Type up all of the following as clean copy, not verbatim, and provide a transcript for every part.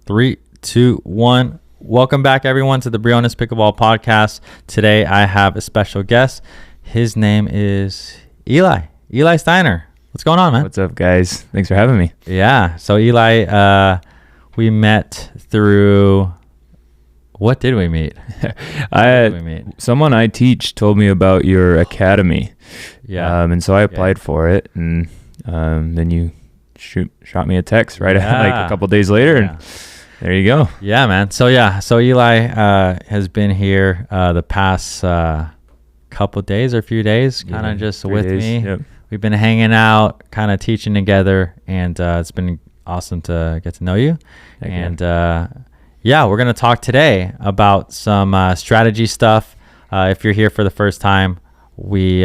3, 2, 1. Welcome back, everyone, to the Briones Pickleball Podcast. Today, I have a special guest. His name is Eli Steiner. What's going on, man? What's up, guys? Thanks for having me. Yeah. So, Eli, we met through... What did we meet? Someone I teach told me about your academy. Yeah. And so I applied for it, and then you shot me a text like a couple days later, and there you go. Yeah, man. So Eli has been here the past couple days or few days, kind of just with me. Yep. We've been hanging out, kind of teaching together, and it's been awesome to get to know you. We're going to talk today about some strategy stuff. If you're here for the first time, we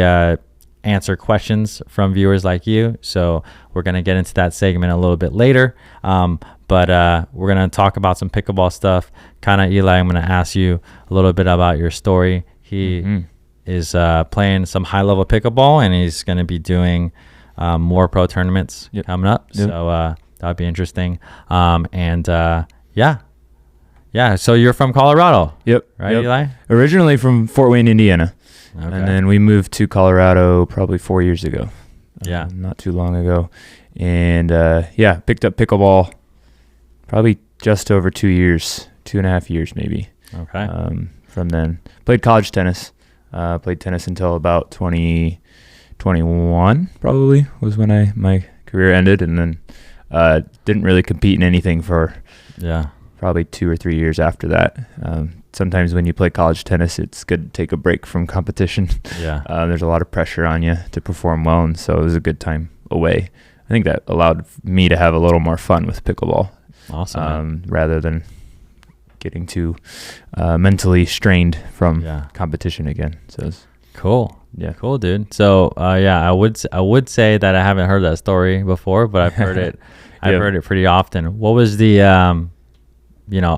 answer questions from viewers like you. So we're going to get into that segment a little bit later. But we're going to talk about some pickleball stuff. Kind of, Eli, I'm going to ask you a little bit about your story. He is playing some high-level pickleball, and he's going to be doing more pro tournaments coming up. Yep. So that'd be interesting. So you're from Colorado. Yep. Right, Eli? Originally from Fort Wayne, Indiana. Okay. And then we moved to Colorado probably 4 years ago. Yeah. Not too long ago. And picked up pickleball probably just over 2 years, 2.5 years maybe. Okay. From then. Played college tennis. Played tennis until about 2021 probably was when my career ended. And then didn't really compete in anything for... probably 2 or 3 years after that. Sometimes when you play college tennis, it's good to take a break from competition. Yeah. There's a lot of pressure on you to perform well, and so it was a good time away. I think that allowed me to have a little more fun with pickleball. Awesome. Rather than getting too mentally strained from competition again. So it's cool. Yeah. Cool, dude. So I would say that I haven't heard that story before, but I've heard it. I've heard it pretty often. What was the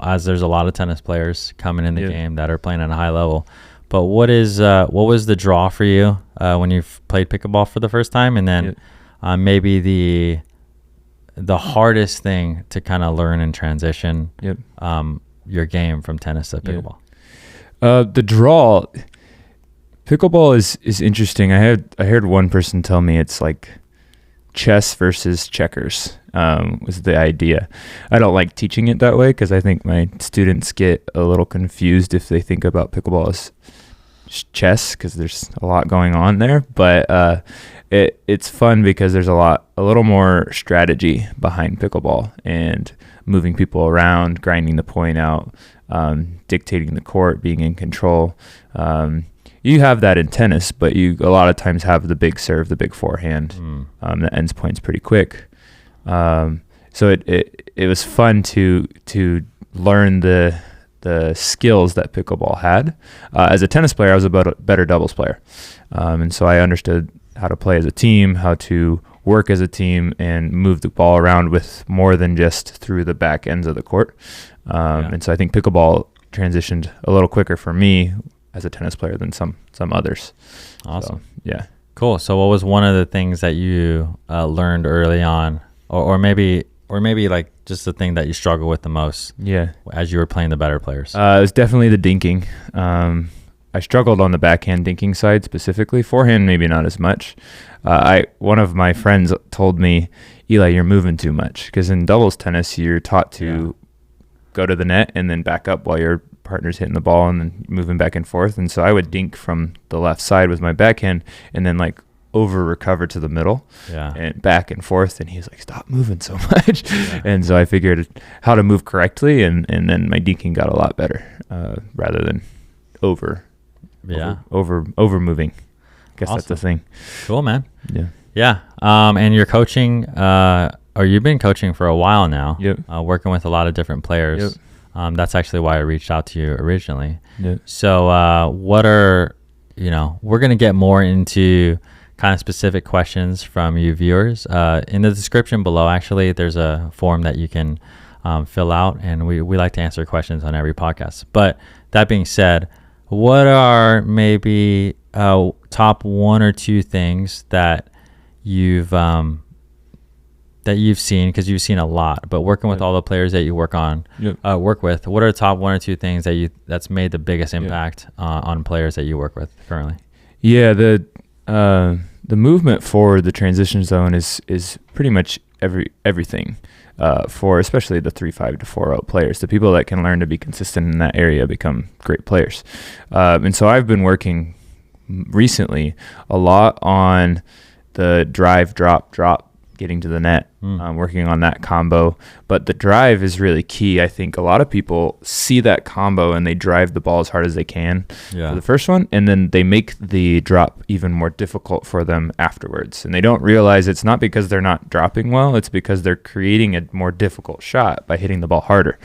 as there's a lot of tennis players coming in the game that are playing at a high level, but what was the draw for you when you played pickleball for the first time, and then maybe the hardest thing to kind of learn and transition your game from tennis to pickleball? The draw, pickleball is interesting. I heard one person tell me it's like chess versus checkers was the idea. I don't like teaching it that way because I think my students get a little confused if they think about pickleball as chess, because there's a lot going on there. But it's fun because there's a little more strategy behind pickleball and moving people around, grinding the point out, dictating the court, being in control. You have that in tennis, but you a lot of times have the big serve, the big forehand that ends points pretty quick. So it was fun to learn the skills that pickleball had. As a tennis player, I was a better doubles player, and so I understood how to play as a team, how to work as a team, and move the ball around with more than just through the back ends of the court. And so I think pickleball transitioned a little quicker for me as a tennis player than some others. Awesome. So, yeah. Cool. So what was one of the things that you learned early on, or maybe like just the thing that you struggled with the most as you were playing the better players? It was definitely the dinking. I struggled on the backhand dinking side specifically. Forehand maybe not as much. One of my friends told me, Eli, you're moving too much, because in doubles tennis you're taught to go to the net and then back up while your partner's hitting the ball and then moving back and forth. And so I would dink from the left side with my backhand and then like over recover to the middle and back and forth. And he's like, stop moving so much. And so I figured how to move correctly, and then my dinking got a lot better rather than over moving. I guess that's the thing. Cool, man. Yeah. And you're coaching, or you've been coaching for a while now. Working with a lot of different players. That's actually why I reached out to you originally. So what are, we're going to get more into kind of specific questions from you viewers. In the description below, actually, there's a form that you can fill out, and we like to answer questions on every podcast. But that being said, what are maybe top 1 or 2 things that you've that you've seen, because you've seen a lot, but working with all the players that you work with, what are the top 1 or 2 things that's made the biggest impact on players that you work with currently? Yeah, the movement forward, the transition zone is pretty much everything for especially the 3-5 to 4-0 players. The people that can learn to be consistent in that area become great players. And so I've been working recently a lot on the drive, drop, getting to the net, working on that combo. But the drive is really key. I think a lot of people see that combo and they drive the ball as hard as they can for the first one, and then they make the drop even more difficult for them afterwards. And they don't realize it's not because they're not dropping well, it's because they're creating a more difficult shot by hitting the ball harder.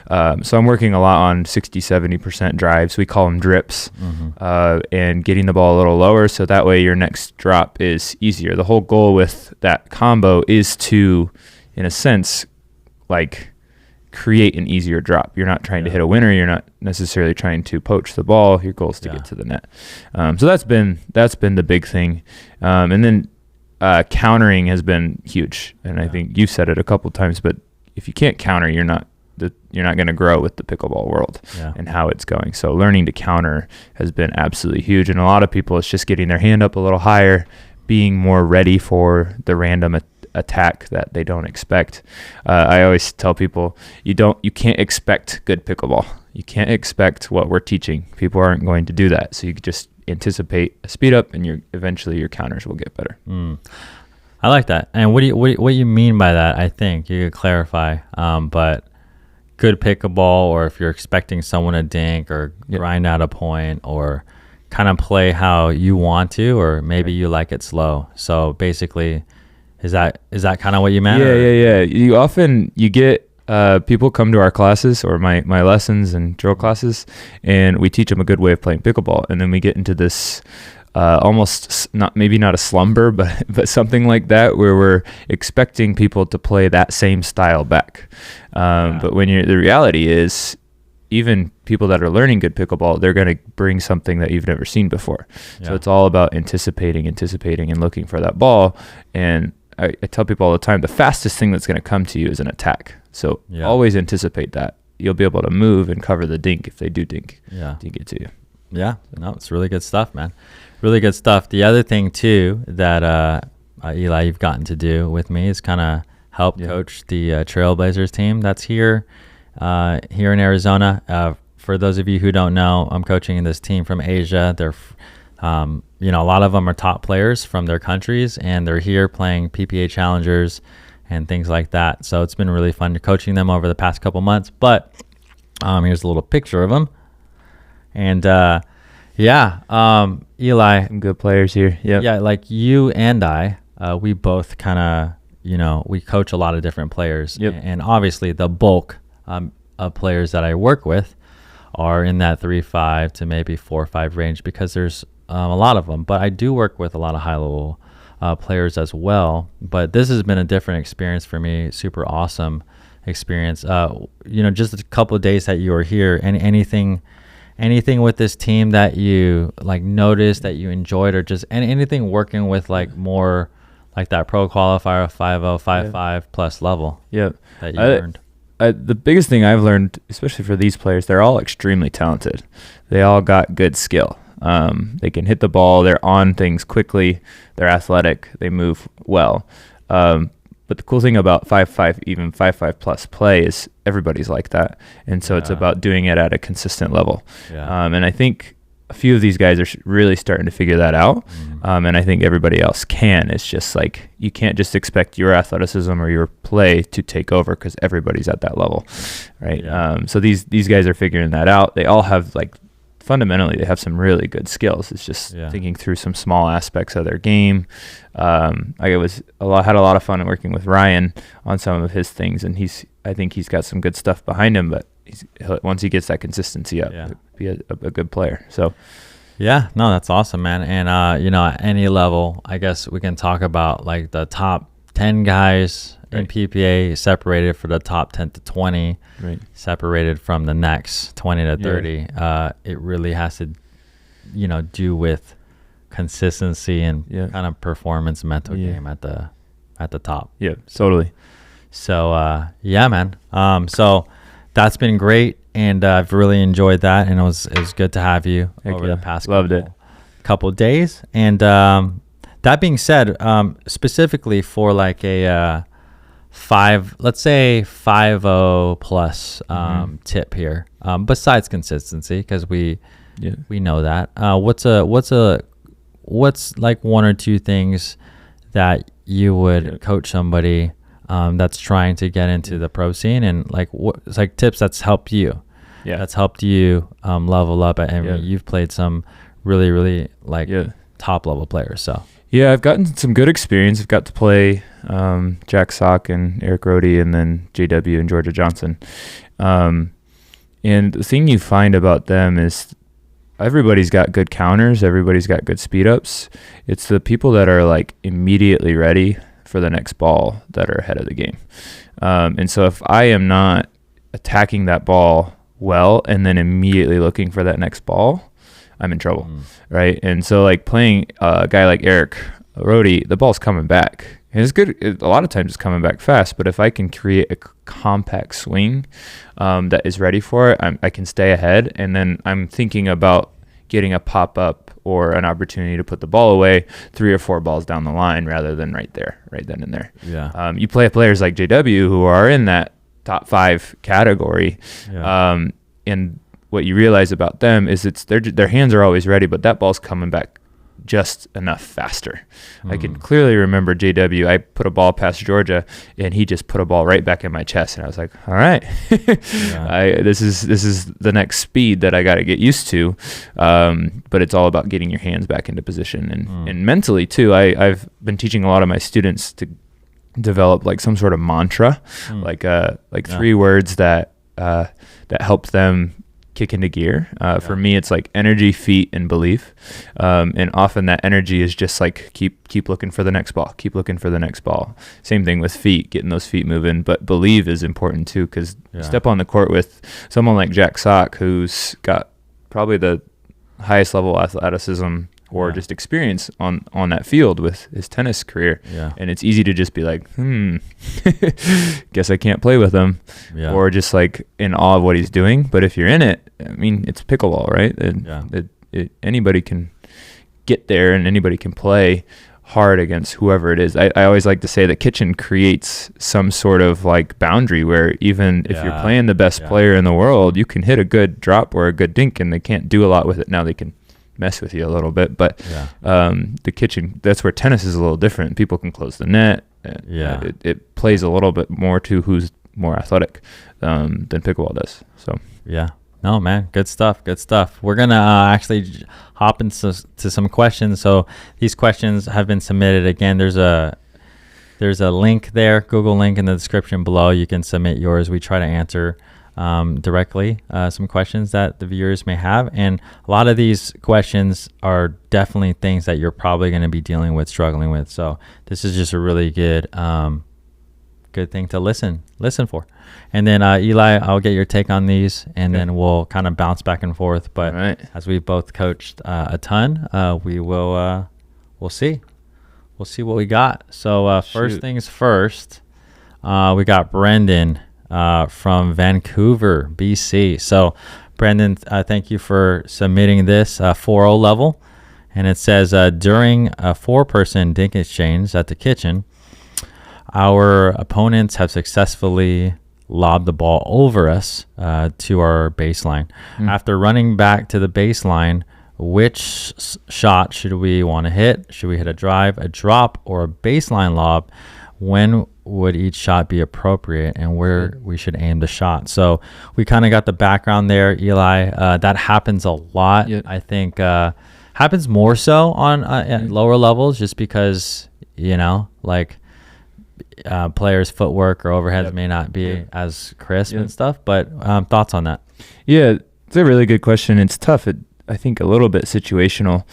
So I'm working a lot on 60-70% drives. We call them drips, and getting the ball a little lower so that way your next drop is easier. The whole goal with that combo is to, in a sense, like create an easier drop. You're not trying to hit a winner. You're not necessarily trying to poach the ball. Your goal is to get to the net. So that's been the big thing. And then countering has been huge. And I think you've said it a couple times, but if you can't counter, you're not going to grow with the pickleball world and how it's going. So learning to counter has been absolutely huge. And a lot of people, it's just getting their hand up a little higher, being more ready for the random attack that they don't expect. I always tell people you can't expect good pickleball. You can't expect what we're teaching. People aren't going to do that. So you just anticipate a speed up, and eventually your counters will get better. I like that. And what you mean by that? I think you could clarify. But good pickleball, or if you're expecting someone to dink or grind out a point or kind of play how you want to, or maybe you like it slow. So basically, is that kind of what you meant? Yeah. You get people come to our classes or my lessons and drill classes, and we teach them a good way of playing pickleball, and then we get into this almost not a slumber, but something like that, where we're expecting people to play that same style back. But when the reality is, even people that are learning good pickleball, they're going to bring something that you've never seen before. So it's all about anticipating and looking for that ball. And I tell people all the time, the fastest thing that's going to come to you is an attack. So always anticipate that. You'll be able to move and cover the dink if they do dink it to you. Yeah, no, it's really good stuff, man. Really good stuff. The other thing too that Eli, you've gotten to do with me is kind of help coach the Trailblazers team that's here in Arizona. For those of you who don't know, I'm coaching this team from Asia. They're a lot of them are top players from their countries, and they're here playing PPA challengers and things like that. So it's been really fun coaching them over the past couple months. But here's a little picture of them. And Eli, some good players here. Yeah, like you and I, we both kind of, we coach a lot of different players. And obviously the bulk of players that I work with are in that 3-5 to maybe 4-5 range, because there's a lot of them. But I do work with a lot of high-level players as well. But this has been a different experience for me, super awesome experience. Just a couple of days that you were here, and anything with this team that you like noticed that you enjoyed, or just anything working with like more like that pro qualifier 5-0, 5-5 plus level that you learned? The biggest thing I've learned, especially for these players, they're all extremely talented. They all got good skill. They can hit the ball. They're on things quickly. They're athletic. They move well. But the cool thing about 5-5, even 5-5 plus play, is everybody's like that. And so it's about doing it at a consistent level. And I think a few of these guys are really starting to figure that out. And I think everybody else can. It's just like, you can't just expect your athleticism or your play to take over, because everybody's at that level, right? So these guys are figuring that out. They all have fundamentally, they have some really good skills. It's just thinking through some small aspects of their game. I had a lot of fun working with Ryan on some of his things, and I think he's got some good stuff behind him, but once he gets that consistency up, he'll be a good player. So that's awesome, man. And at any level, I guess we can talk about like the top 10 guys in PPA separated for the top 10 to 20, separated from the next 20 to 30. It really has to, do with consistency and kind of performance mental game at at the top. Yeah, totally. So yeah, man. So that's been great, and I've really enjoyed that, and it was good to have you over the past couple days. And that being said, specifically for like a 5.0 plus tip here, besides consistency, because we know that. What's like one or two things that you would coach somebody that's trying to get into the pro scene, and like it's like tips that's helped you, that's helped you level up. And you've played some really, really like top level players. So yeah, I've gotten some good experience. I've got to play Jack Sock and Eric Rohde, and then JW and Georgia Johnson. And the thing you find about them is everybody's got good counters. Everybody's got good speed ups. It's the people that are like immediately ready for the next ball that are ahead of the game. And so if I am not attacking that ball well and then immediately looking for that next ball, I'm in trouble, right? And so like playing a guy like Eric Rohde, the ball's coming back. And it's good. A lot of times it's coming back fast, but if I can create a compact swing that is ready for it, I can stay ahead. And then I'm thinking about getting a pop-up or an opportunity to put the ball away 3 or 4 balls down the line rather than right then and there. Yeah. You play players like JW who are in that top 5 category, and what you realize about them is their hands are always ready, but that ball's coming back just enough faster. I can clearly remember JW. I put a ball past Georgia, and he just put a ball right back in my chest, and I was like, "All right, this is the next speed that I got to get used to." But it's all about getting your hands back into position and mentally too. I've been teaching a lot of my students to develop like some sort of mantra, like 3 words that help them kick into gear. For me, it's like energy, feet, and belief. And often that energy is just like keep looking for the next ball, keep looking for the next ball. Same thing with feet, getting those feet moving. But believe is important too, because step on the court with someone like Jack Sock, who's got probably the highest level athleticism or just experience on that field with his tennis career. And it's easy to just be like, guess I can't play with him, or just like in awe of what he's doing. But if you're in it, I mean, it's pickleball, right? Anybody can get there, and anybody can play hard against whoever it is. I always like to say that kitchen creates some sort of like boundary where even if you're playing the best player in the world, you can hit a good drop or a good dink, and they can't do a lot with it. Now they can mess with you a little bit, but the kitchen, that's where tennis is a little different. People can close the net. It plays a little bit more to who's more athletic than pickleball does. So no, man, good stuff. We're gonna actually hop into some questions. So these questions have been submitted. Again, there's a link there, Google link in the description below. You can submit yours. We try to answer directly some questions that the viewers may have, and a lot of these questions are definitely things that you're probably going to be struggling with. So this is just a really good thing to listen for. And then Eli, I'll get your take on these, and then we'll kind of bounce back and forth. But as we've both coached a ton, we'll see what we got. So first things first, we got Brendan from Vancouver, BC. So Brendan, thank you for submitting this 4.0 level. And it says, during a 4-person dink exchange at the kitchen, our opponents have successfully lobbed the ball over us to our baseline. After running back to the baseline, which shot should we want to hit? Should we hit a drive, a drop, or a baseline lob? When would each shot be appropriate, and where we should aim the shot? So we kind of got the background there, Eli. That happens a lot. I think happens more so on at lower levels, just because like players' footwork or overheads may not be as crisp and stuff. But thoughts on that? Yeah, it's a really good question. It's tough. I think a little bit situational.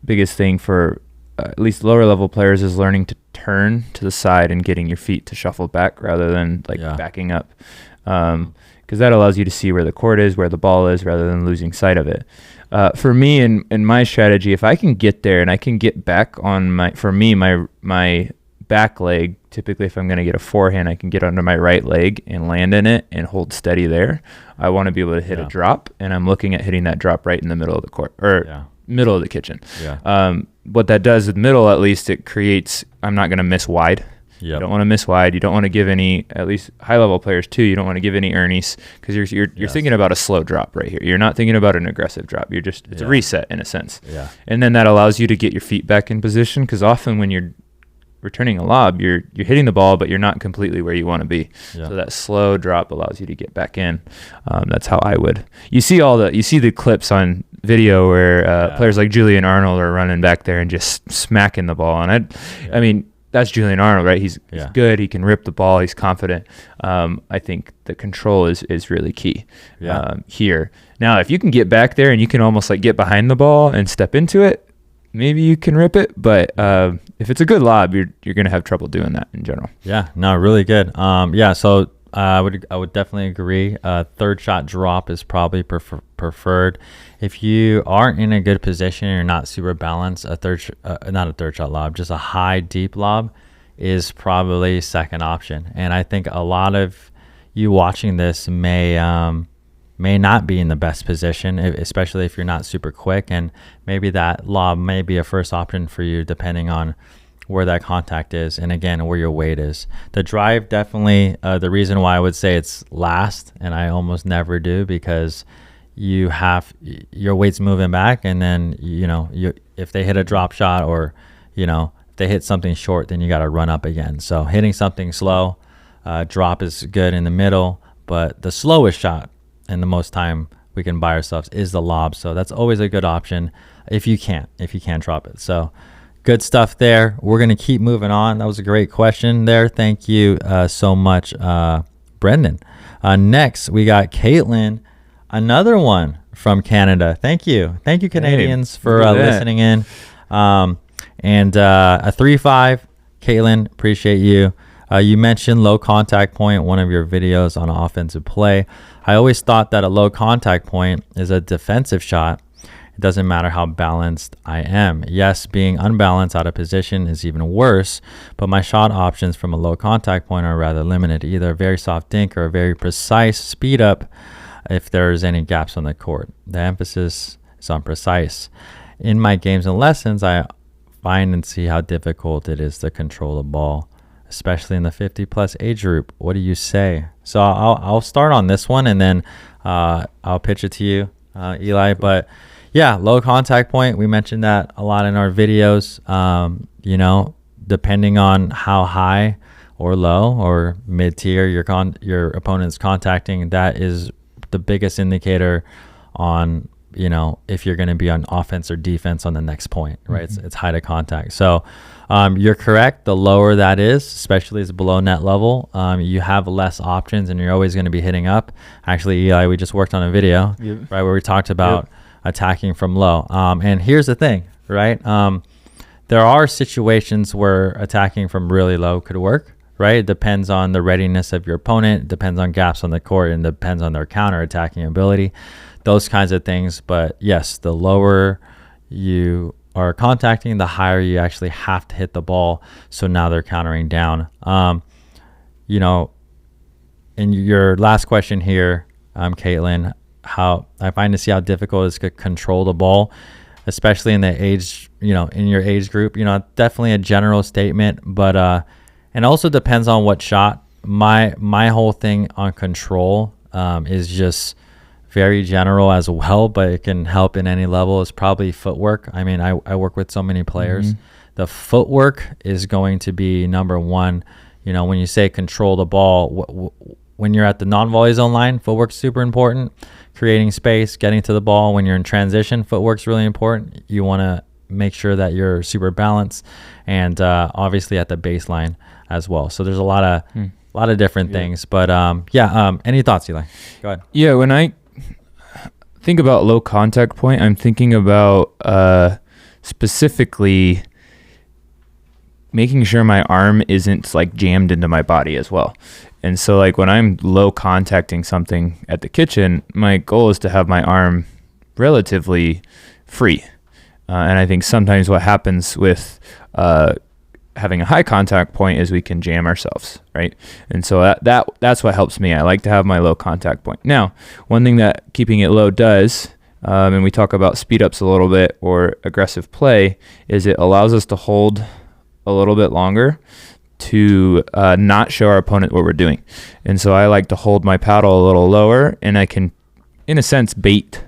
Biggest thing for at least lower level players, is learning to turn to the side and getting your feet to shuffle back rather than backing up. Because that allows you to see where the court is, where the ball is, rather than losing sight of it. For me, in my strategy, if I can get there and I can get back on my back leg, typically if I'm going to get a forehand, I can get under my right leg and land in it and hold steady there. I want to be able to hit a drop, and I'm looking at hitting that drop right in the middle of the court, or middle of the kitchen. What that does with middle, at least, it creates, I'm not going to miss wide. You don't want to miss wide. You don't want to give any, at least high level players too, you don't want to give any ernies, because you're thinking about a slow drop right here. You're not thinking about an aggressive drop. You're just, it's a reset in a sense. And then that allows you to get your feet back in position, because often when you're returning a lob, you're hitting the ball, but you're not completely where you want to be. So that slow drop allows you to get back in. That's how I would. You see the clips on video where players like Julian Arnold are running back there and just smacking the ball. And I mean, that's Julian Arnold, right? He's good. He can rip the ball. He's confident. I think the control is really key here. Now, if you can get back there and you can almost like get behind the ball and step into it, maybe you can rip it. But if it's a good lob, you're going to have trouble doing that in general. Yeah, no, really good. So I would definitely agree. Third shot drop is probably preferred. If you aren't in a good position and you're not super balanced, not a third shot lob, just a high deep lob is probably second option. And I think a lot of you watching this may not be in the best position, especially if you're not super quick, and maybe that lob may be a first option for you depending on where that contact is, and again, where your weight is. The drive, definitely the reason why I would say it's last, and I almost never do, because you have your weight's moving back, and then if they hit a drop shot, or if they hit something short, then you got to run up again. So hitting something slow, drop is good in the middle, but the slowest shot and the most time we can buy ourselves is the lob. So that's always a good option if you can't drop it. So good stuff there. We're going to keep moving on. That was a great question there. Thank you so much, Brendan. Next, we got Caitlin, another one from Canada. Thank you, Canadians, for listening in. And a 3-5, Caitlin, appreciate you. You mentioned low contact point, one of your videos on offensive play. I always thought that a low contact point is a defensive shot. It doesn't matter how balanced I am. Yes, being unbalanced out of position is even worse, but my shot options from a low contact point are rather limited, either a very soft dink or a very precise speed up if there's any gaps on the court. The emphasis is on precise. In my games and lessons, I find and see how difficult it is to control the ball, especially in the 50-plus age group. What do you say? So I'll start on this one, and then I'll pitch it to you, Eli. But yeah, low contact point, we mentioned that a lot in our videos. Depending on how high or low or mid-tier your opponent's contacting, that is the biggest indicator on if you're going to be on offense or defense on the next point, right? Mm-hmm. It's height of contact. So you're correct. The lower that is, especially as below net level, you have less options, and you're always going to be hitting up. Actually, Eli, we just worked on a video, right, where we talked about attacking from low. And here's the thing, right? There are situations where attacking from really low could work, right? It depends on the readiness of your opponent, it depends on gaps on the court, and depends on their counter-attacking ability, those kinds of things. But yes, the lower you are contacting, the higher you actually have to hit the ball. So now they're countering down. In your last question here, Caitlin, how I find to see how difficult it is to control the ball, especially in the age, in your age group. Definitely a general statement, but and also depends on what shot. My whole thing on control is just very general as well, but it can help in any level. Is probably footwork. I mean, I work with so many players. Mm-hmm. The footwork is going to be number one. When you say control the ball, when you're at the non-volley zone line, footwork's super important. Creating space, getting to the ball. When you're in transition, footwork's really important. You want to make sure that you're super balanced, and obviously at the baseline as well. So there's a lot of different things. But any thoughts, Eli? Go ahead. Yeah, when I think about low contact point, I'm thinking about specifically making sure my arm isn't like jammed into my body as well. And so like when I'm low contacting something at the kitchen, my goal is to have my arm relatively free. And I think sometimes what happens with having a high contact point is we can jam ourselves, right? And so that's what helps me. I like to have my low contact point. Now, one thing that keeping it low does, and we talk about speed ups a little bit or aggressive play, is it allows us to hold a little bit longer to not show our opponent what we're doing. And so I like to hold my paddle a little lower, and I can, in a sense, bait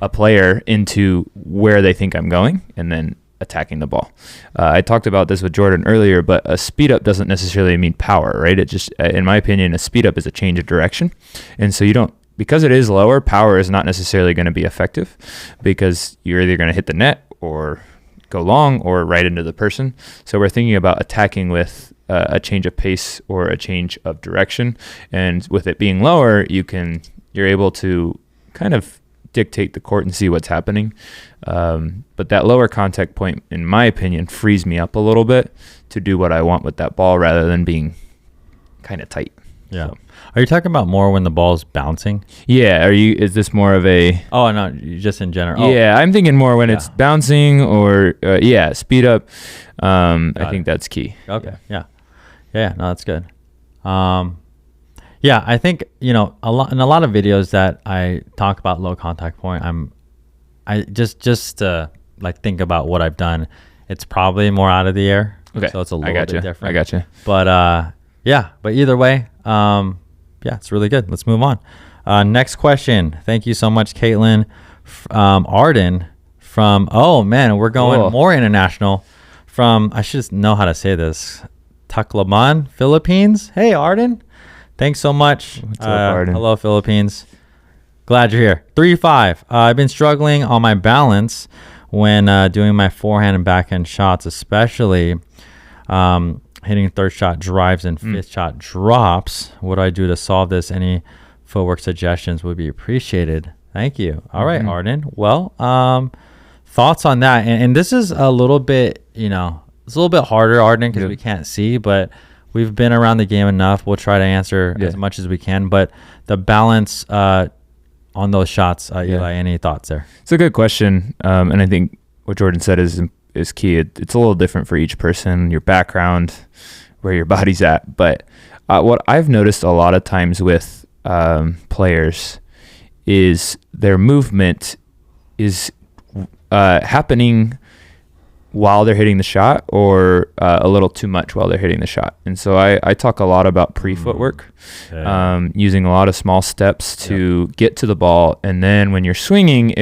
a player into where they think I'm going and then attacking the ball. I talked about this with Jordan earlier, but a speed up doesn't necessarily mean power, right? It just, in my opinion, a speed up is a change of direction. And so you don't, because it is lower, power is not necessarily going to be effective because you're either going to hit the net or go long or right into the person. So we're thinking about attacking with a change of pace or a change of direction. And with it being lower, you're able to kind of dictate the court and see what's happening. But that lower contact point, in my opinion, frees me up a little bit to do what I want with that ball rather than being kind of tight. Yeah. So. Are you talking about more when the ball's bouncing? Yeah. Is this more of a... Oh, no, just in general. Yeah, I'm thinking more when it's bouncing or, speed up. I think that's key. Okay. Yeah. No, that's good. Yeah, I think, in a lot of videos that I talk about low contact point, I just like think about what I've done. It's probably more out of the air. Okay. So it's a little bit different. I got you. But but either way, it's really good. Let's move on. Next question. Thank you so much, Caitlin. Arden from, we're going more international from, I should know how to say this, Tacloban, Philippines. Hey, Arden. Thanks so much. What's up, Arden? Hello, Philippines. Glad you're here. 3-5. I've been struggling on my balance when doing my forehand and backhand shots, especially hitting third shot drives and fifth shot drops. What do I do to solve this? Any footwork suggestions would be appreciated. Thank you. All right, Arden. Well, thoughts on that? And this is a little bit, it's a little bit harder, Arden, because we can't see, but we've been around the game enough. We'll try to answer as much as we can. But the balance on those shots, Eli, any thoughts there? It's a good question. And I think what Jordan said is key. It's a little different for each person, your background, where your body's at. But what I've noticed a lot of times with players is their movement is happening while they're hitting the shot or a little too much while they're hitting the shot. And so I talk a lot about pre-footwork, using a lot of small steps to get to the ball. And then when you're swinging,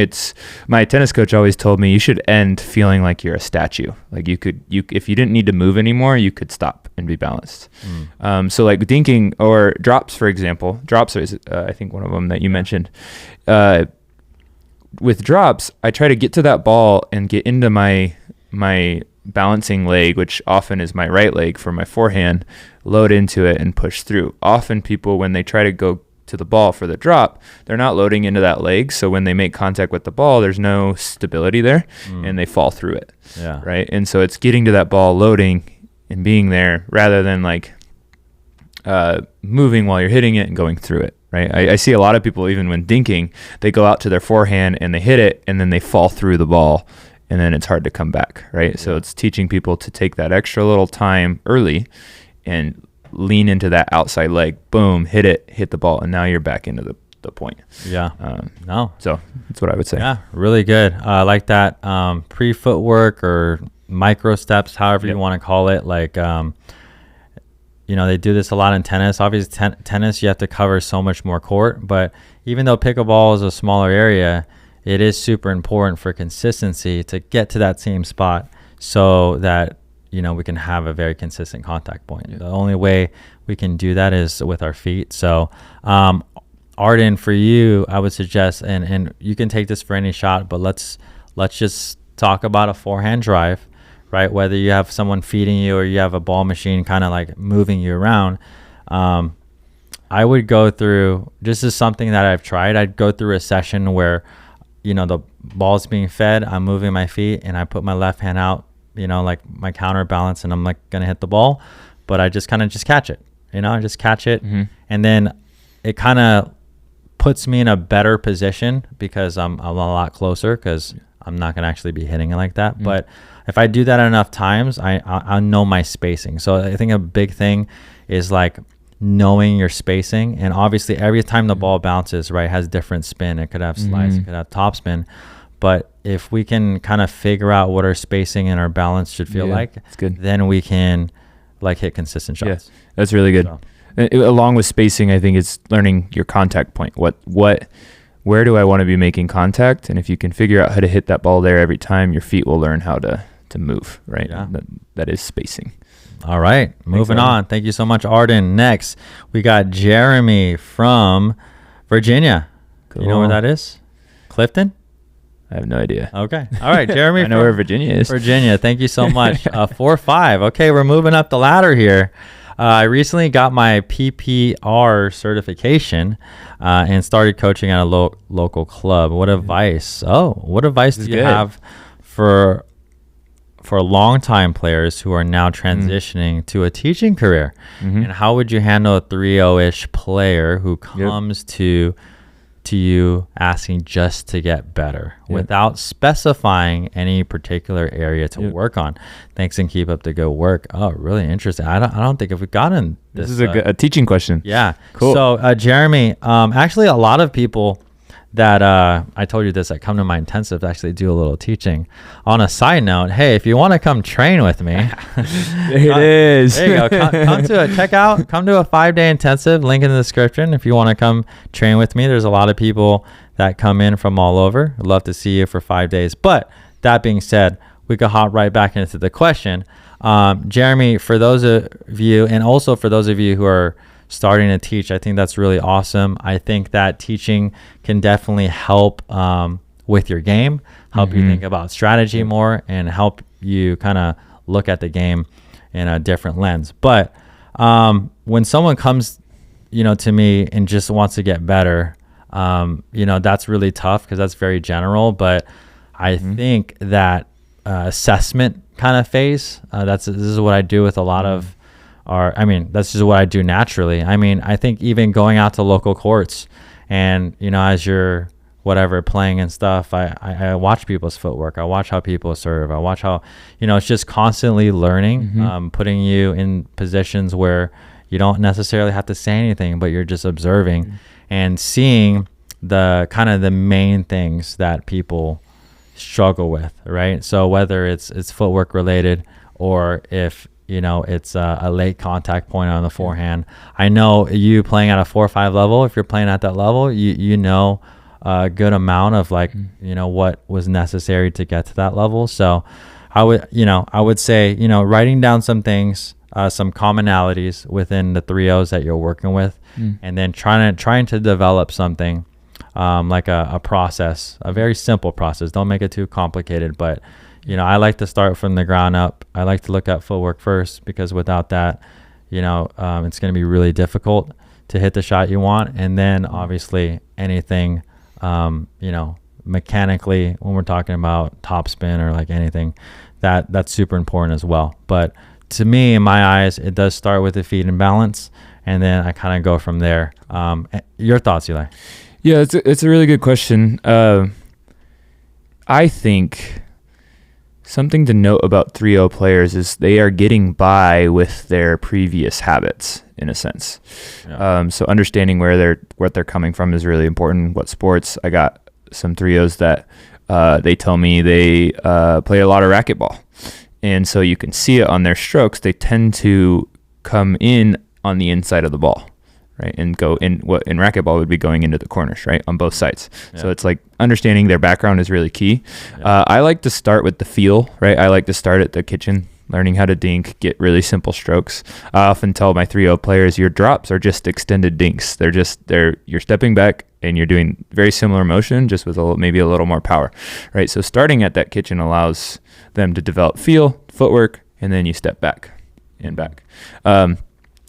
my tennis coach always told me you should end feeling like you're a statue. Like if you didn't need to move anymore, you could stop and be balanced. So like dinking or drops, for example, drops is I think one of them that you mentioned. With drops, I try to get to that ball and get into my balancing leg, which often is my right leg for my forehand, load into it and push through. Often people, when they try to go to the ball for the drop, they're not loading into that leg. So when they make contact with the ball, there's no stability there and they fall through it. Yeah. Right. And so it's getting to that ball, loading and being there rather than like moving while you're hitting it and going through it. Right. I see a lot of people, even when dinking, they go out to their forehand and they hit it and then they fall through the ball. And then it's hard to come back, right? So it's teaching people to take that extra little time early and lean into that outside leg, boom, hit the ball, and now you're back into the point. Yeah. So that's what I would say. Yeah, really good. I like that pre-footwork or micro steps, however you want to call it. Like, they do this a lot in tennis. Obviously, tennis, you have to cover so much more court. But even though pickleball is a smaller area, it is super important for consistency to get to that same spot so that, we can have a very consistent contact point. Yeah. The only way we can do that is with our feet. So, Arden, for you, I would suggest, and you can take this for any shot, but let's just talk about a forehand drive, right? Whether you have someone feeding you or you have a ball machine kind of like moving you around. I would go through, this is something that I've tried. I'd go through a session where the ball's being fed, I'm moving my feet, and I put my left hand out like my counterbalance and I'm like going to hit the ball, but I just kind of just catch it, I just catch it. And then it kind of puts me in a better position because I'm a lot closer because I'm not going to actually be hitting it like that. But if I do that enough times, I know my spacing. So I think a big thing is like knowing your spacing. And obviously every time the ball bounces, right, has different spin. It could have slice, it could have top spin. But if we can kind of figure out what our spacing and our balance should feel like, that's good. Then we can like hit consistent shots. Yeah, that's really good. So. Along with spacing, I think it's learning your contact point. Where do I want to be making contact? And if you can figure out how to hit that ball there every time, your feet will learn how to move, right? Yeah. That is spacing. All right, moving on. Thank you so much, Arden. Next, we got Jeremy from Virginia. Cool. You know where that is? Clifton? I have no idea. Okay. All right, Jeremy. I know where Virginia is. Virginia. Thank you so much. 4-5. Okay, we're moving up the ladder here. I recently got my PPR certification and started coaching at a local club. What advice? What advice do you have for longtime players who are now transitioning to a teaching career? And how would you handle a 3-0-ish player who comes to you asking just to get better without specifying any particular area to work on? Thanks and keep up the good work. Oh, really interesting. I don't think we've gotten this. This is a teaching question. Yeah. Cool. So Jeremy, actually a lot of people that I told you this, that come to my intensive to actually do a little teaching. On a side note, hey, if you want to come train with me, there it is. There you go. Come to a 5-day intensive, link in the description. If you want to come train with me, there's a lot of people that come in from all over. I'd love to see you for 5 days. But that being said, we could hop right back into the question. Jeremy, for those of you, and also for those of you who are starting to teach, I think that's really awesome. I think that teaching can definitely help with your game, help you think about strategy more, and help you kind of look at the game in a different lens. But when someone comes, to me and just wants to get better, that's really tough because that's very general. But I think that assessment kind of phase, this is what I do with a lot of that's just what I do naturally. I think even going out to local courts and, as you're playing and stuff, I watch people's footwork. I watch how people serve. I watch how, it's just constantly learning, putting you in positions where you don't necessarily have to say anything, but you're just observing and seeing the kind of the main things that people struggle with, right? So whether it's footwork related or if it's a late contact point on the forehand. I know you playing at a 4-5 level, if you're playing at that level, you know a good amount of what was necessary to get to that level. So I would say, writing down some things, some commonalities within the 3-0s that you're working with, and then trying to develop something like a process, a very simple process. Don't make it too complicated, but I like to start from the ground up. I like to look at footwork first because without that, it's going to be really difficult to hit the shot you want. And then obviously anything, mechanically, when we're talking about top spin or like anything, that's super important as well. But to me, in my eyes, it does start with the feet and balance, and then I kind of go from there. Your thoughts, Eli? Yeah, it's a really good question. I think something to note about 3-0 players is they are getting by with their previous habits, in a sense. Yeah. So understanding what they're coming from is really important. What sports? I got some 3-0s that they tell me they play a lot of racquetball, and so you can see it on their strokes. They tend to come in on the inside of the ball, right, and go in. What in racquetball would be going into the corners, right, on both sides. Yeah. So it's like understanding their background is really key. Yeah. I like to start with the feel, right? I like to start at the kitchen, learning how to dink, get really simple strokes. I often tell my 3-0 players, your drops are just extended dinks. You're stepping back and you're doing very similar motion, just with maybe a little more power, right? So starting at that kitchen allows them to develop feel, footwork, and then you step back and back.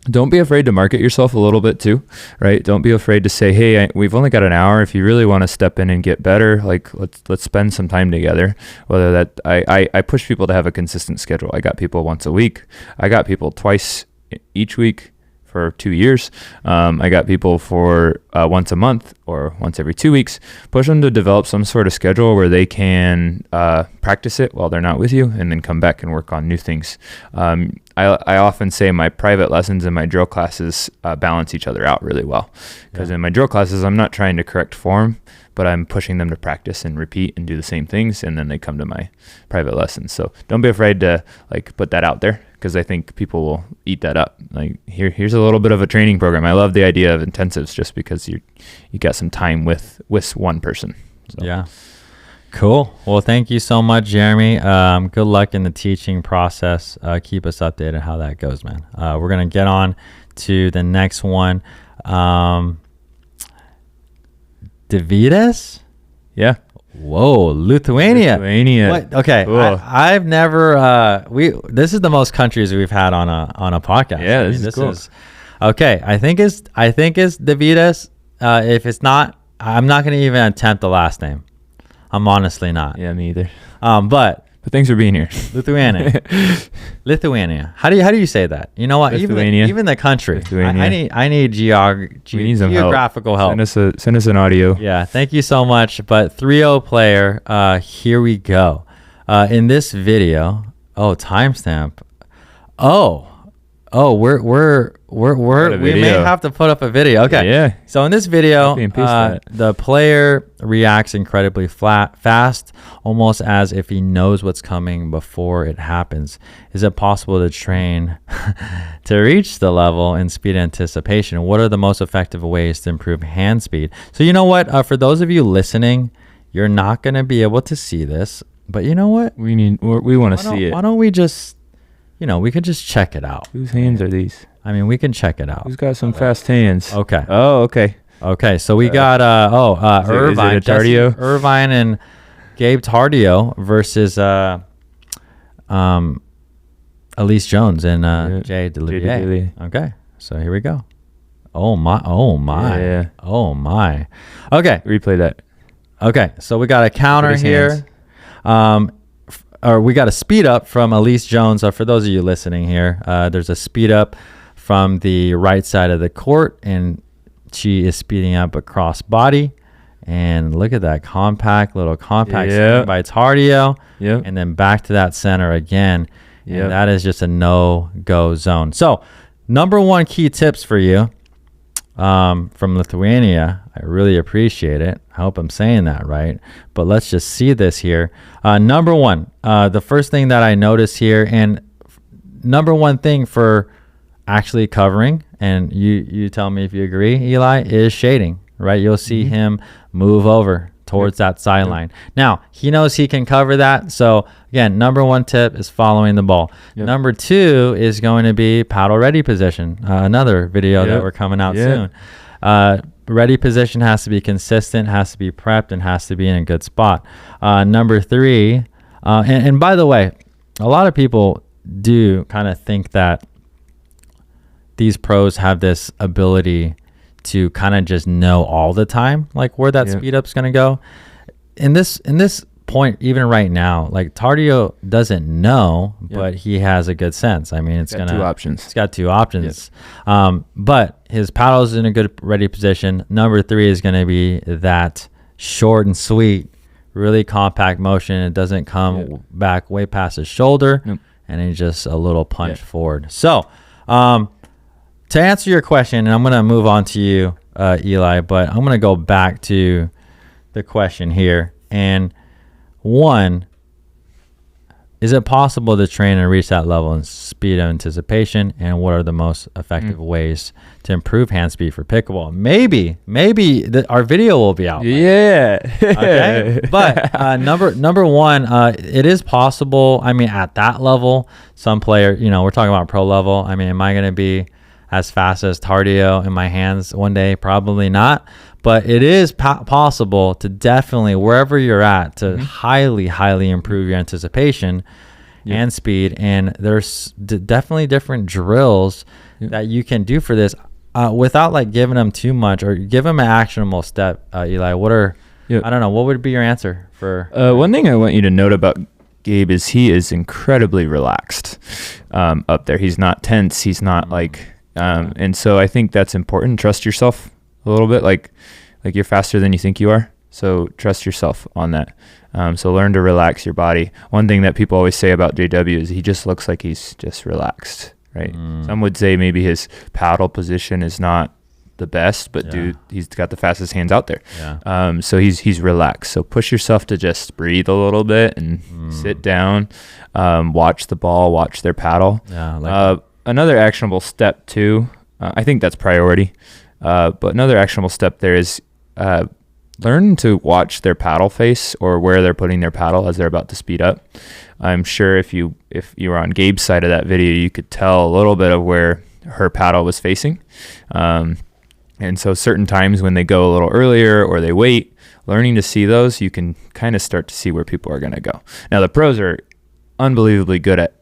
don't be afraid to market yourself a little bit too, right? Don't be afraid to say, hey, we've only got an hour. If you really want to step in and get better, like let's spend some time together. Whether that I push people to have a consistent schedule. I got people once a week. I got people twice each week for 2 years. I got people for once a month or once every 2 weeks. Push them to develop some sort of schedule where they can practice it while they're not with you, and then come back and work on new things. I often say my private lessons and my drill classes balance each other out really well, because in my drill classes, I'm not trying to correct form, but I'm pushing them to practice and repeat and do the same things, and then they come to my private lessons. So don't be afraid to like put that out there, because I think people will eat that up. Like here's a little bit of a training program. I love the idea of intensives just because you got some time with one person. So. Yeah. Cool. Well, thank you so much, Jeremy. Good luck in the teaching process. Keep us updated how that goes, man. We're going to get on to the next one. Davidas? Yeah. Whoa, Lithuania. What? Okay. Cool. I've never, this is the most countries we've had on a podcast. Yeah, this is cool. Okay. I think it's Davidas. If it's not, I'm not going to even attempt the last name. I'm honestly not. Yeah, me either. But thanks for being here. Lithuania. How do you say that? You know what? Lithuania. Even the country. Lithuania. I need geographical help. Send us an audio. Yeah. Thank you so much. But 3-0 player. Here we go. In this video. Oh, timestamp. We may have to put up a video. Okay. Yeah. So in this video, the player reacts incredibly fast, almost as if he knows what's coming before it happens. Is it possible to train to reach the level in speed anticipation? What are the most effective ways to improve hand speed? So you know what? For those of you listening, you're not going to be able to see this, but you know what? We want to see it. Why don't we just, we could just check it out. Whose hands are these? I mean, we can check it out. Who's got some fast hands? Okay. Oh, okay. Okay, so we got Irvine, Irvine and Gabe Tardio versus Elise Jones and Jay DeLivier. Okay, so here we go. Oh my. Yeah. Oh my. Okay. Replay that. Okay, so we got a counter here. Or we got a speed up from Elise Jones. For those of you listening here, there's a speed up from the right side of the court, and she is speeding up across body. And look at that compact center by Tardio. Yep. And then back to that center again. Yep. And that is just a no-go zone. So number one key tips for you from Lithuania. I really appreciate it. I hope I'm saying that right. But let's just see this here. Number one, the first thing that I noticed here, and number one thing for actually covering, and you tell me if you agree, Eli, is shading, right? You'll see him move over towards that sideline. Now, he knows he can cover that. So again, number one tip is following the ball. Number two is going to be paddle ready position. Another video that we're coming out soon. Ready position has to be consistent, has to be prepped, and has to be in a good spot. Number three, and by the way, a lot of people do kind of think that these pros have this ability to kind of just know all the time, like where that speed up's going to go. In this point, even right now, like Tardio doesn't know, but he has a good sense. I mean, it's got two options. But his paddle's in a good ready position. Number three is going to be that short and sweet, really compact motion. It doesn't come back way past his shoulder, and it's just a little punch forward. So, to answer your question, and I'm going to move on to you, Eli, but I'm going to go back to the question here. And one, is it possible to train and reach that level in speed of anticipation? And what are the most effective ways to improve hand speed for pickleball? Maybe our video will be out. Yeah. Okay. But number one, it is possible. I mean, at that level, some player, we're talking about pro level. I mean, am I going to be as fast as Tardio in my hands one day? Probably not. But it is possible to definitely, wherever you're at, to highly, highly improve your anticipation and speed. And there's definitely different drills that you can do for this without like giving them too much, or give them an actionable step? Eli, what are I don't know, what would be your answer for? One thing I want you to note about Gabe is he is incredibly relaxed up there. He's not tense. He's not like, and so I think that's important. Trust yourself a little bit. Like you're faster than you think you are. So trust yourself on that. So learn to relax your body. One thing that people always say about JW is he just looks like he's just relaxed, right? Some would say maybe his paddle position is not the best, but dude, he's got the fastest hands out there. So he's relaxed. So push yourself to just breathe a little bit and sit down, watch the ball, watch their paddle. Another actionable step too, I think that's priority, but another actionable step there is learn to watch their paddle face, or where they're putting their paddle as they're about to speed up. I'm sure if you were on Gabe's side of that video, you could tell a little bit of where her paddle was facing. And so certain times when they go a little earlier or they wait, learning to see those, you can kind of start to see where people are going to go. Now the pros are unbelievably good at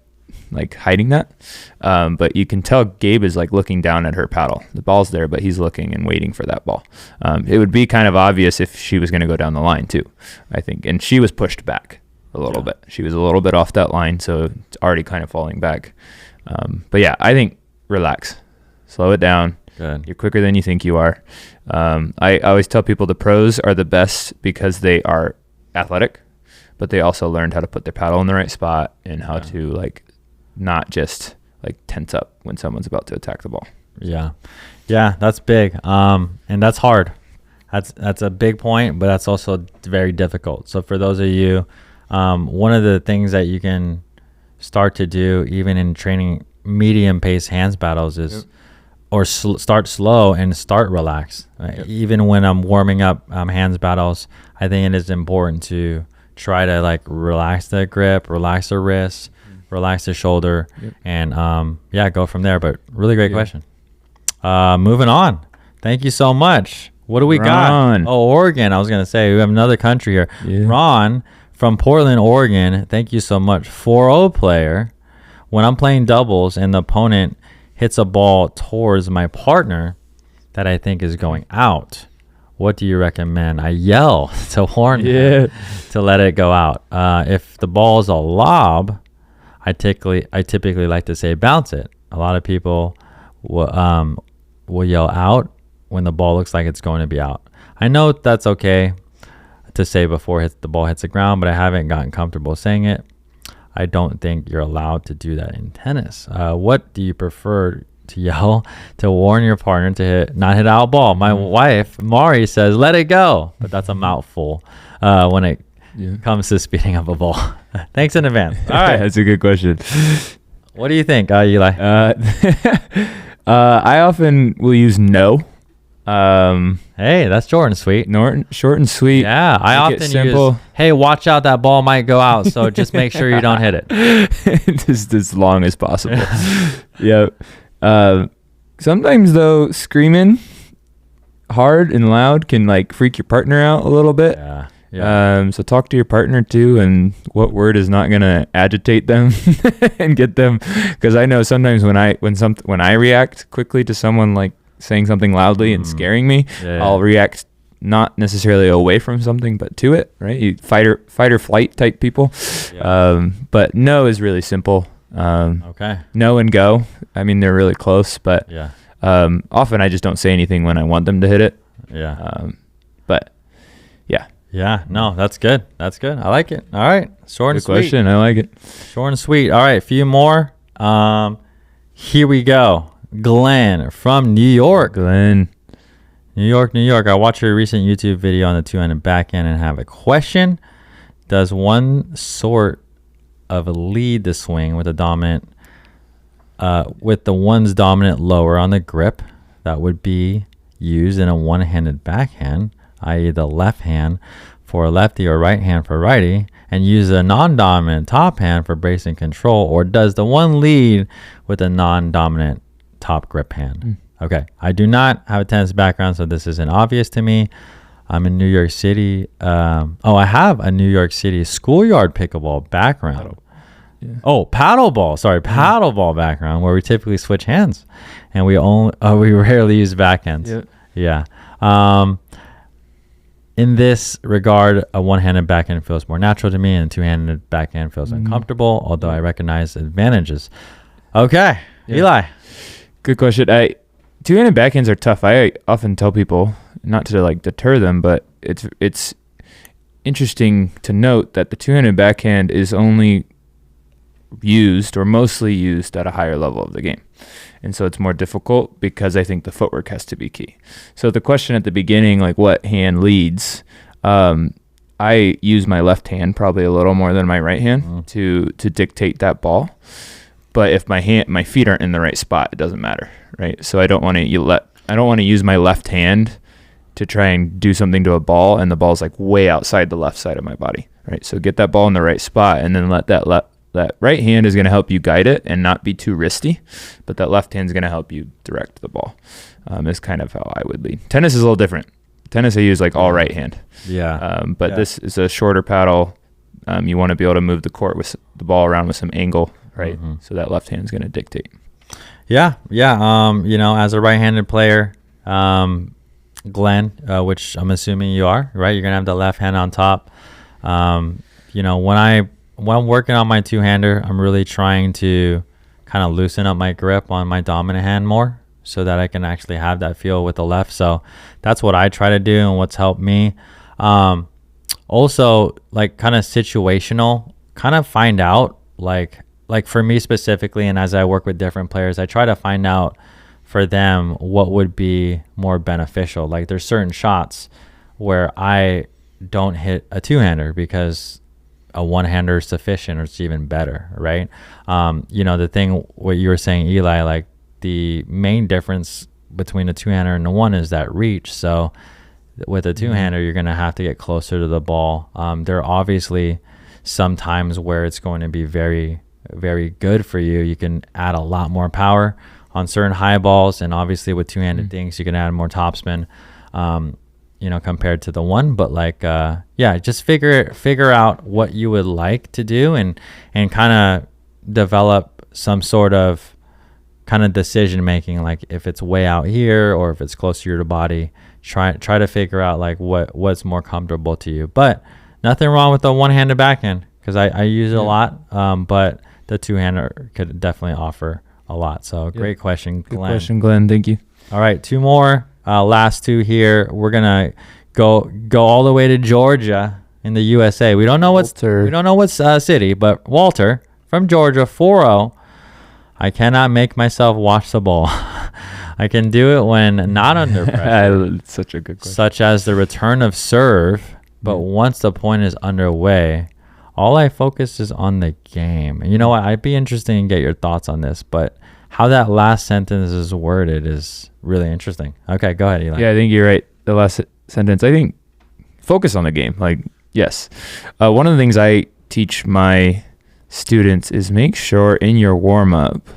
like hiding that. But you can tell Gabe is like looking down at her paddle. The ball's there, but he's looking and waiting for that ball. It would be kind of obvious if she was going to go down the line too, I think. And she was pushed back a little bit. She was a little bit off that line, so it's already kind of falling back. But yeah, I think relax, slow it down. Good. You're quicker than you think you are. I always tell people the pros are the best because they are athletic, but they also learned how to put their paddle in the right spot and how to like not just like tense up when someone's about to attack the ball. Yeah, that's big. And that's hard. That's a big point, but that's also very difficult. So for those of you, one of the things that you can start to do even in training medium pace hands battles is or start slow and start relaxed. Even when I'm warming up hands battles, I think it is important to try to like relax the grip, relax the wrist, relax the shoulder, and go from there. But really great question. Moving on. Thank you so much. What do we got? Oh, Oregon. I was going to say, we have another country here. Ron from Portland, Oregon. Thank you so much. 4-0 player. When I'm playing doubles and the opponent hits a ball towards my partner that I think is going out, what do you recommend? I yell to warn him to let it go out. If the ball is a lob, I typically like to say bounce it. A lot of people will yell out when the ball looks like it's going to be out. I know that's okay to say before the ball hits the ground, but I haven't gotten comfortable saying it. I don't think you're allowed to do that in tennis. What do you prefer to yell to warn your partner to not hit out ball? My wife, Mari, says, let it go. But that's a mouthful when it comes to speeding up a ball. Thanks in advance. All right. That's a good question. What do you think, Eli? I often will use no. Hey, that's short and sweet. Short and sweet. Yeah, I often use, hey, watch out, that ball might go out, so just make sure you don't hit it. Just as long as possible. Sometimes though, screaming hard and loud can like freak your partner out a little bit. So talk to your partner too, and what word is not gonna agitate them and get them, because I know sometimes when I react quickly to someone like saying something loudly and scaring me, I'll react not necessarily away from something but to it, right? You fight or flight type people. But no is really simple. No and go, I mean, they're really close, but often I just don't say anything when I want them to hit it. No, that's good. I like it. All right, short and sweet. Good question. I like it. Short and sweet. All right, a few more. Here we go. Glenn from New York. New York. I watched your recent YouTube video on the two-handed backhand and have a question. Does one sort of lead the swing with the dominant, with the one's dominant lower on the grip that would be used in a one-handed backhand, i.e. the left hand for lefty or right hand for righty, and use a non-dominant top hand for bracing control, or does the one lead with a non-dominant top grip hand? Okay, I do not have a tennis background, so this isn't obvious to me. I'm in New York City. I have a New York City schoolyard pickleball background. Yeah. Oh, paddleball. Sorry, paddleball background where we typically switch hands, and we rarely use backhands. Yep. Yeah. In this regard, a one-handed backhand feels more natural to me, and a two-handed backhand feels uncomfortable. Although I recognize advantages. Okay, Yeah. Eli. Good question. Two-handed backhands are tough. I often tell people, not to like deter them, but it's interesting to note that the two-handed backhand is only used or mostly used at a higher level of the game. And so it's more difficult because I think the footwork has to be key. So the question at the beginning, like what hand leads, I use my left hand probably a little more than my right hand to dictate that ball. But if my feet aren't in the right spot, it doesn't matter, right? So I don't want to use my left hand to try and do something to a ball, and the ball's like way outside the left side of my body, right? So get that ball in the right spot, and then let that right hand is going to help you guide it and not be too wristy, but that left hand is going to help you direct the ball. Is kind of how I would lead. Tennis is a little different. Tennis I use like all right hand. Yeah. But this is a shorter paddle. You want to be able to move the court with the ball around with some angle, right? So that left hand is going to dictate. Yeah. As a right-handed player, Glenn, which I'm assuming you are, right? You're gonna have the left hand on top. When I'm working on my two-hander, I'm really trying to kind of loosen up my grip on my dominant hand more so that I can actually have that feel with the left. So that's what I try to do and what's helped me. Also, like kind of situational, kind of find out like for me specifically, and as I work with different players, I try to find out for them what would be more beneficial. Like there's certain shots where I don't hit a two-hander because a one-hander is sufficient or it's even better, right? The thing what you were saying, Eli, like the main difference between a two-hander and a one is that reach. So with a two-hander, you're going to have to get closer to the ball. There are obviously some times where it's going to be very, very good for you. You can add a lot more power on certain high balls, and obviously with two-handed things, you can add more topspin, compared to the one. But just figure out what you would like to do and kind of develop some sort of kind of decision making, like if it's way out here or if it's closer to your body. Try to figure out like what's more comfortable to you. But nothing wrong with the one-handed backhand because I use it a lot, but the two-hander could definitely offer a lot. So great question, Glenn. Good question, Glenn. Thank you. All right, two more. Last two here. We're gonna go all the way to Georgia in the USA. We don't know what city, but Walter from Georgia, 4-0. I cannot make myself watch the ball. I can do it when not under pressure. It's such a good question. Such as the return of serve, but once the point is underway, all I focus is on the game. And you know what? I'd be interested in get your thoughts on this, but how that last sentence is worded is really interesting. Okay, go ahead, Eli. Yeah, I think you're right. The last sentence, I think, focus on the game. Like, yes. One of the things I teach my students is make sure in your warm-up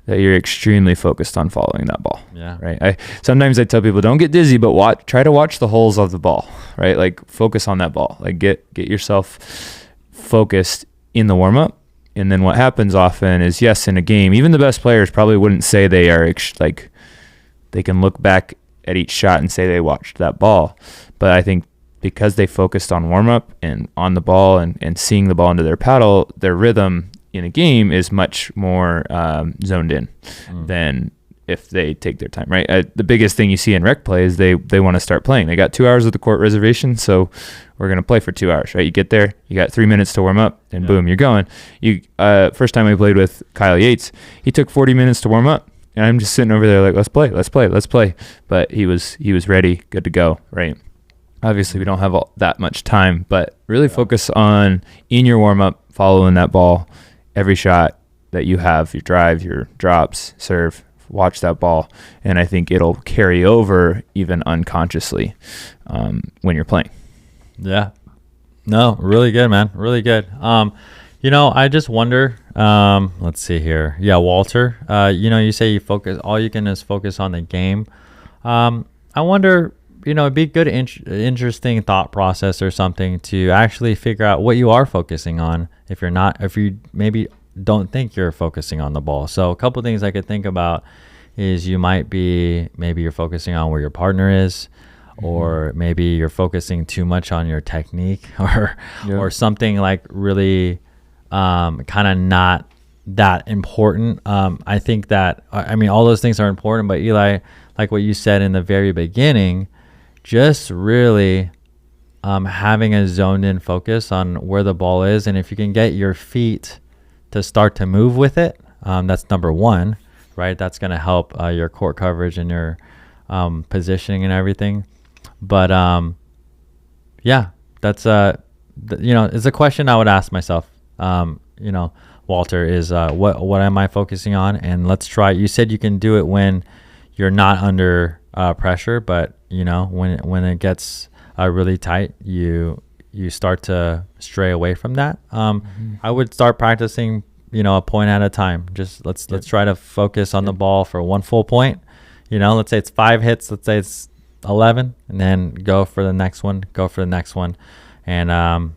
that you're extremely focused on following that ball. Yeah. Right. Sometimes I tell people don't get dizzy, but try to watch the holes of the ball. Right. Like focus on that ball. Like get yourself focused in the warm up. And then what happens often is, yes, in a game, even the best players probably wouldn't say they are they can look back at each shot and say they watched that ball. But I think because they focused on warm up and on the ball and seeing the ball into their paddle, their rhythm in a game is much more zoned in than if they take their time, right? The biggest thing you see in rec play is they want to start playing. They got 2 hours of the court reservation, so we're going to play for 2 hours, right? You get there, you got 3 minutes to warm up, and boom, you're going. First time I played with Kyle Yates, he took 40 minutes to warm up, and I'm just sitting over there like, let's play. But he was ready, good to go, right? Obviously, we don't have that much time, but really focus on, in your warm up, following that ball, every shot that you have, your drive, your drops, serve, watch that ball, and I think it'll carry over even unconsciously when you're playing. Yeah. No, really good, man. Really good. I just wonder, let's see here. Yeah, Walter, you say you focus, all you can is focus on the game. I wonder, it'd be good, interesting thought process or something to actually figure out what you are focusing on if you maybe don't think you're focusing on the ball. So a couple things I could think about is maybe you're focusing on where your partner is, or maybe you're focusing too much on your technique, or something like really kind of not that important. I think that, all those things are important, but Eli, like what you said in the very beginning, just really having a zoned in focus on where the ball is. And if you can get your feet to start to move with it, that's number one, right? That's going to help your court coverage and your positioning and everything. But that's it's a question I would ask myself. Walter, is what am I focusing on? And let's try. You said you can do it when you're not under pressure, but when it gets really tight, you start to stray away from that. I would start practicing, a point at a time. Just let's try to focus on the ball for one full point. Let's say it's 5 hits. Let's say it's 11, and then go for the next one. And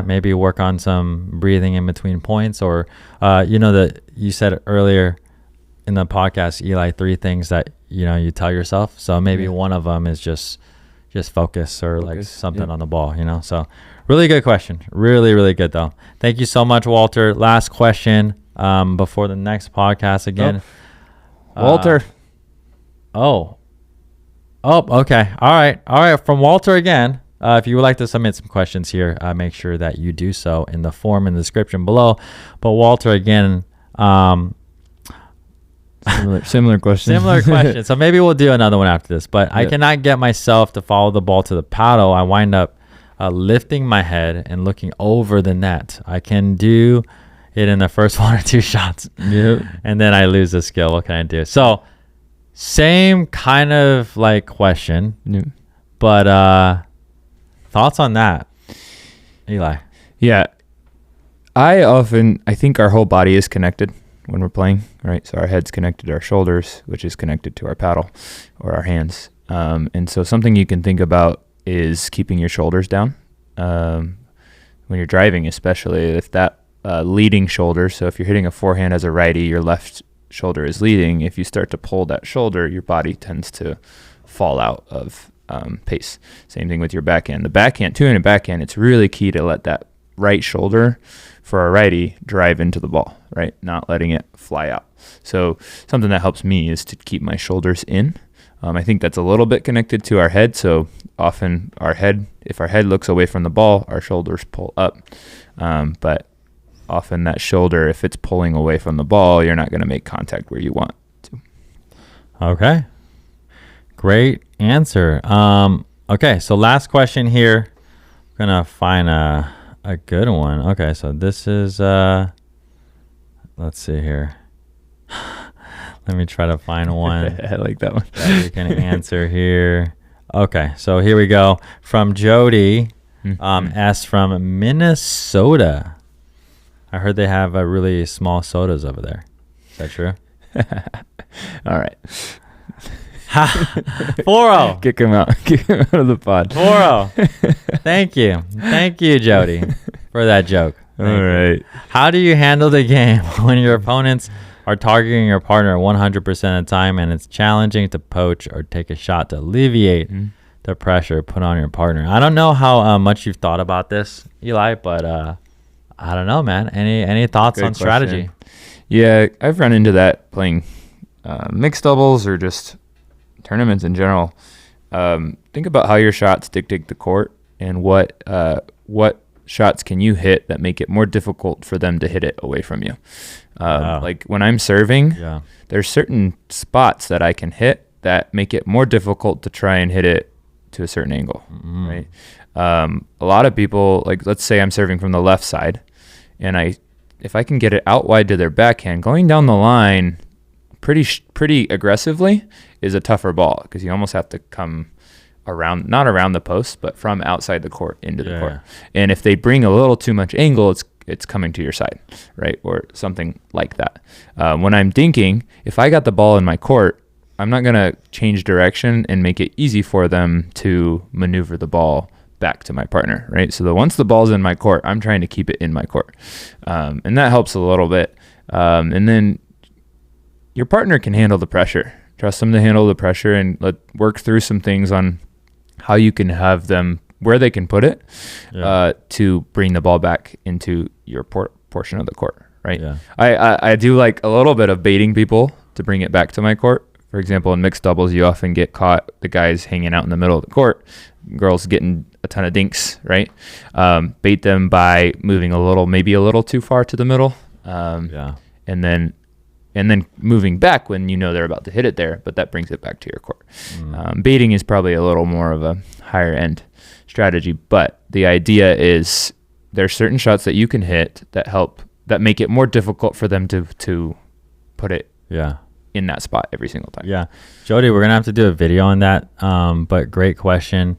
maybe work on some breathing in between points, or that you said earlier in the podcast, Eli, 3 things that you tell yourself. So maybe one of them is just focus, or like something on the ball. So really good question, really, really good though. Thank you so much, Walter. Last question before the next podcast again. Walter. Okay. All right. From Walter again. If you would like to submit some questions here, make sure that you do so in the form in the description below. But Walter, again, similar question. Similar question. So maybe we'll do another one after this. But I cannot get myself to follow the ball to the paddle. I wind up lifting my head and looking over the net. I can do it in the first 1 or 2 shots. Yep. And then I lose the skill. What can I do? So same kind of like question. Yep. But thoughts on that, Eli? Yeah. I think our whole body is connected when we're playing, right? So our head's connected to our shoulders, which is connected to our paddle or our hands. And so something you can think about is keeping your shoulders down. When you're driving, especially if that leading shoulder, so if you're hitting a forehand as a righty, your left shoulder is leading. If you start to pull that shoulder, your body tends to fall out of pace. Same thing with your backhand. The backhand, too, in a backhand, it's really key to let that right shoulder for a righty drive into the ball, right? Not letting it fly out. So something that helps me is to keep my shoulders in. I think that's a little bit connected to our head. So often if our head looks away from the ball, our shoulders pull up. But often that shoulder, if it's pulling away from the ball, you're not going to make contact where you want to. Okay. Great answer. Okay, so last question here. I'm going to find a good one. Okay, so this is, let's see here. Let me try to find one. I like that one. That you can answer here. Okay, so here we go. From Jody, S from Minnesota. I heard they have really small sodas over there. Is that true? All right. 4-0. Kick him out. Kick him out of the pod. 4-0. Thank you, Jody, for that joke. All right. How do you handle the game when your opponents are targeting your partner 100% of the time and it's challenging to poach or take a shot to alleviate the pressure put on your partner? I don't know how much you've thought about this, Eli, but I don't know, man. Any thoughts on strategy? Yeah, I've run into that playing mixed doubles or just tournaments in general. Think about how your shots dictate the court and what shots can you hit that make it more difficult for them to hit it away from you. Like when I'm serving, there's certain spots that I can hit that make it more difficult to try and hit it to a certain angle, right? A lot of people, like let's say I'm serving from the left side, and if I can get it out wide to their backhand, going down the line pretty aggressively is a tougher ball because you almost have to come around, not around the post, but from outside the court into the court. And if they bring a little too much angle, it's coming to your side, right? Or something like that. When I'm dinking, if I got the ball in my court, I'm not going to change direction and make it easy for them to maneuver the ball back to my partner, right? So once the ball's in my court, I'm trying to keep it in my court. And that helps a little bit. And then your partner can handle the pressure. Trust them to handle the pressure, and work through some things on how you can have them where they can put it to bring the ball back into your portion of the court, right? Yeah. I do like a little bit of baiting people to bring it back to my court. For example, in mixed doubles, you often get caught the guys hanging out in the middle of the court, girls getting a ton of dinks, right? Bait them by moving maybe a little too far to the middle, and then moving back when you know they're about to hit it there, but that brings it back to your court. Baiting is probably a little more of a higher end strategy, but the idea is there's certain shots that you can hit that make it more difficult for them to put it in that spot every single time. Yeah. Jody, we're going to have to do a video on that, but great question.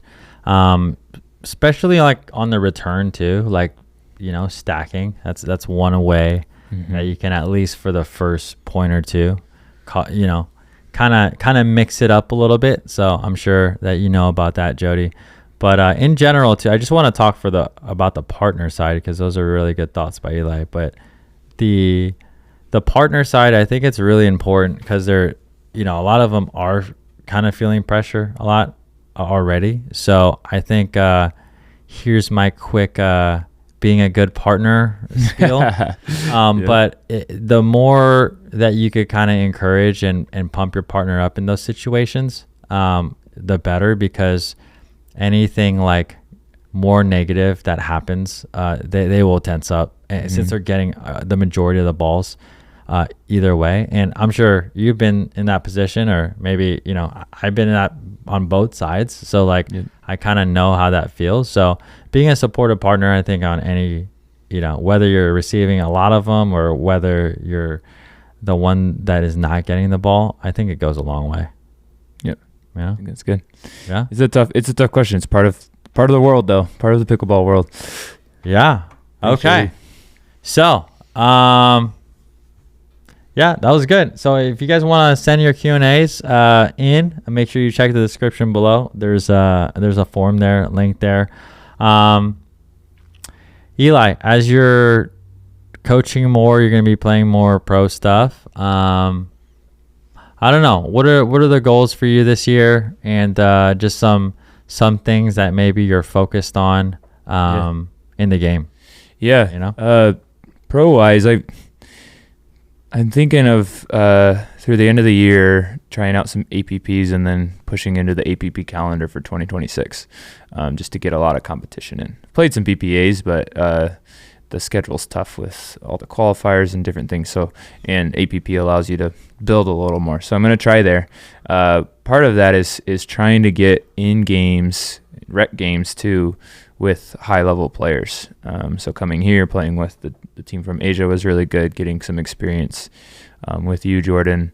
Especially like on the return too, like, stacking. That's one way that you can, at least for the first point or two, kind of mix it up a little bit. So I'm sure that you know about that, Jody. But in general too, I just want to talk about the partner side, because those are really good thoughts by Eli. But the partner side, I think it's really important, because they're, a lot of them are kind of feeling pressure a lot already. So I think here's my quick being a good partner skill. But the more that you could kind of encourage and pump your partner up in those situations, the better, because anything like more negative that happens, they will tense up, and since they're getting the majority of the balls either way. And I'm sure you've been in that position, or maybe I've been in that on both sides, so I kind of know how that feels. So being a supportive partner, I think on any whether you're receiving a lot of them or whether you're the one that is not getting the ball, I think it goes a long way. I think that's good. Yeah, it's a tough question. It's part of the world, though, part of the pickleball world. Yeah. Okay. So yeah, that was good. So if you guys want to send your Q&As in, make sure you check the description below. There's a form there, link there. Eli, as you're coaching more, you're going to be playing more pro stuff. I don't know. What are the goals for you this year, and just some things that maybe you're focused on in the game? Yeah. Pro wise, I'm thinking of through the end of the year trying out some APPs and then pushing into the APP calendar for 2026, just to get a lot of competition in. Played some PPAs, but the schedule's tough with all the qualifiers and different things. So, and APP allows you to build a little more. So I'm going to try there. Part of that is trying to get in games, rec games too, with high-level players. So coming here, playing with the team from Asia was really good, getting some experience with you, Jordan,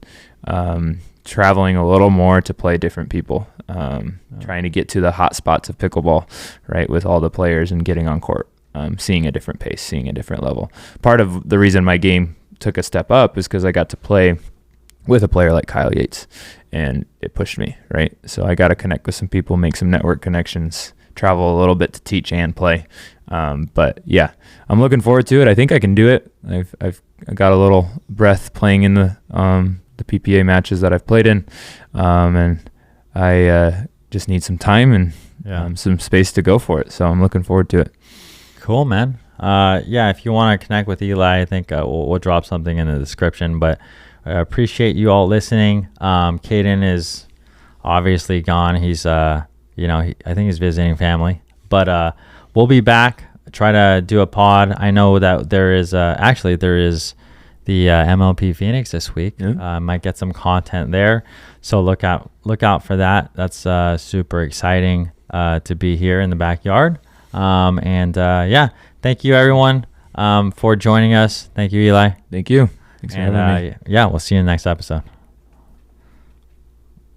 traveling a little more to play different people, trying to get to the hot spots of pickleball, right, with all the players and getting on court, seeing a different pace, seeing a different level. Part of the reason my game took a step up is because I got to play with a player like Kyle Yates, and it pushed me, right? So I got to connect with some people, make some network connections, travel a little bit to teach and play. But yeah, I'm looking forward to it. I think I can do it. I've got a little breath playing in the PPA matches that I've played in. And I just need some time and some space to go for it. So I'm looking forward to it. Cool, man. If you want to connect with Eli, I think we'll drop something in the description, but I appreciate you all listening. Caden is obviously gone. He's, I think he's visiting family, but we'll be back. Try to do a pod. I know that there is the MLP Phoenix this week. Might get some content there, so look out for that. That's super exciting to be here in the backyard. Thank you everyone for joining us. Thank you, Eli. Thank you. Thanks for having me. We'll see you in the next episode.